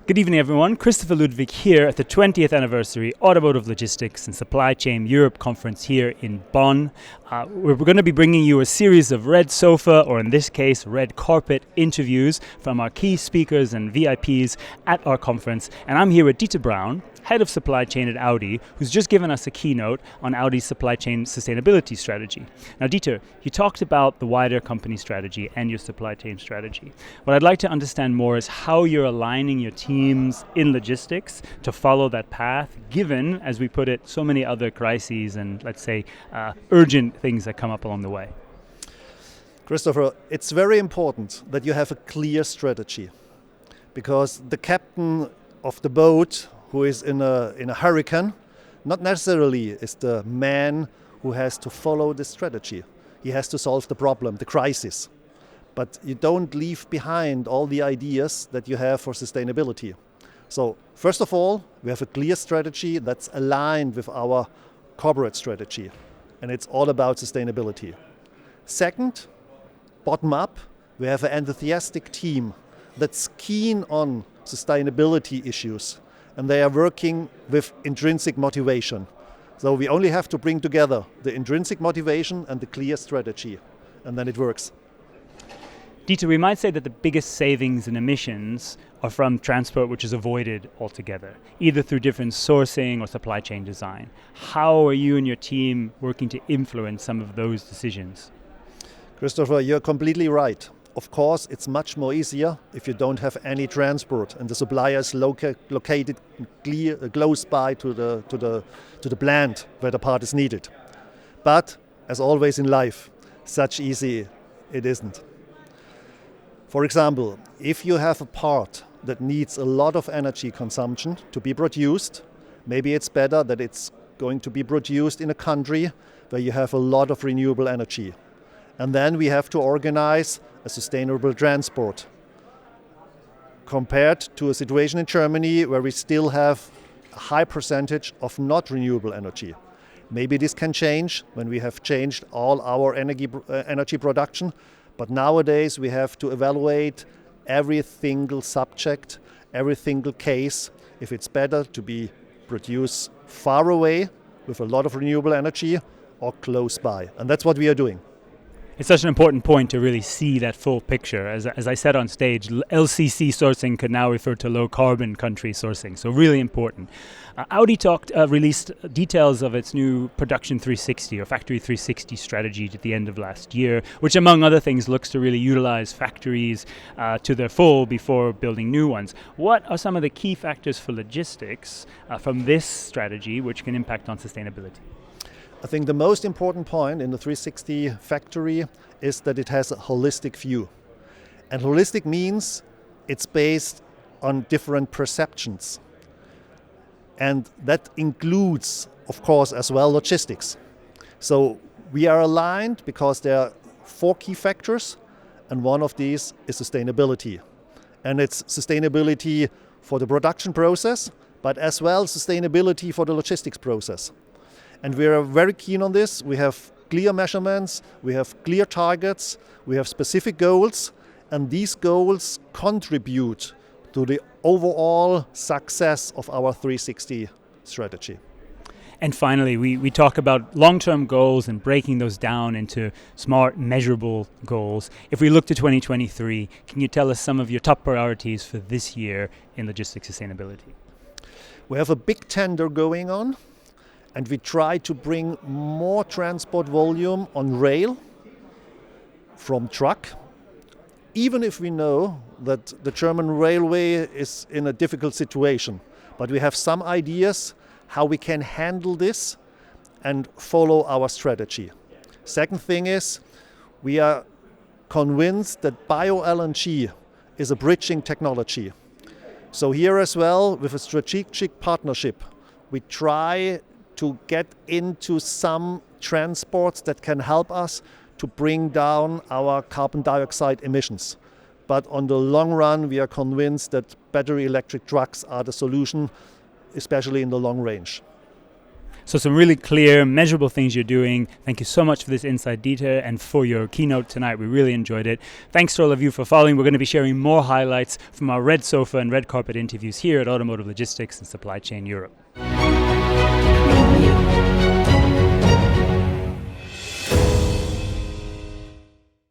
Good evening, everyone. Christopher Ludwig here at the 20th anniversary Automotive Logistics and Supply Chain Europe conference here in Bonn. We're going to be bringing you a series of red sofa, or in this case, red carpet interviews from our key speakers and VIPs at our conference. And I'm here with Dieter Braun, Head of Supply Chain at Audi, who's just given us a keynote on Audi's supply chain sustainability strategy. Now, Dieter, you talked about the wider company strategy and your supply chain strategy. What I'd like to understand more is how you're aligning your teams in logistics to follow that path, given, as we put it, so many other crises and, let's say, urgent things that come up along the way. Christopher, it's very important that you have a clear strategy, because the captain of the boat who is in a hurricane not necessarily is the man who has to follow the strategy. He has to solve the problem, the crisis. But you don't leave behind all the ideas that you have for sustainability. So first of all, we have a clear strategy that's aligned with our corporate strategy, and it's all about sustainability. Second, bottom up, we have an enthusiastic team that's keen on sustainability issues, and they are working with intrinsic motivation. So we only have to bring together the intrinsic motivation and the clear strategy, and then it works. Dieter, we might say that the biggest savings in emissions are from transport which is avoided altogether, either through different sourcing or supply chain design. How are you and your team working to influence some of those decisions? Christopher, you're completely right. Of course, it's much more easier if you don't have any transport and the supplier is located close by to the plant where the part is needed. But, as always in life, such easy it isn't. For example, if you have a part that needs a lot of energy consumption to be produced, maybe it's better that it's going to be produced in a country where you have a lot of renewable energy. And then we have to organize a sustainable transport, compared to a situation in Germany where we still have a high percentage of not renewable energy. Maybe this can change when we have changed all our energy production, but nowadays we have to evaluate every single subject, every single case, if it's better to be produced far away with a lot of renewable energy or close by. And that's what we are doing. It's such an important point to really see that full picture. As I said on stage, LCC sourcing could now refer to low carbon country sourcing, so really important. Audi released details of its new Production 360 or Factory 360 strategy at the end of last year, which among other things looks to really utilize factories to their full before building new ones. What are some of the key factors for logistics from this strategy which can impact on sustainability? I think the most important point in the 360 factory is that it has a holistic view. And holistic means it's based on different perceptions. And that includes, of course, as well logistics. So we are aligned because there are 4 key factors, and one of these is sustainability. And it's sustainability for the production process, but as well sustainability for the logistics process. And we are very keen on this. We have clear measurements, we have clear targets, we have specific goals, and these goals contribute to the overall success of our 360 strategy. And finally, we talk about long-term goals and breaking those down into smart, measurable goals. If we look to 2023, can you tell us some of your top priorities for this year in logistics sustainability? We have a big tender going on, and we try to bring more transport volume on rail from truck, even if we know that the German railway is in a difficult situation. But we have some ideas how we can handle this and follow our strategy. Second thing is, we are convinced that bio-LNG is a bridging technology. So here as well, with a strategic partnership, we try to get into some transports that can help us to bring down our carbon dioxide emissions. But on the long run, we are convinced that battery electric trucks are the solution, especially in the long range. So some really clear, measurable things you're doing. Thank you so much for this inside detail and for your keynote tonight. We really enjoyed it. Thanks to all of you for following. We're going to be sharing more highlights from our red sofa and red carpet interviews here at Automotive Logistics and Supply Chain Europe.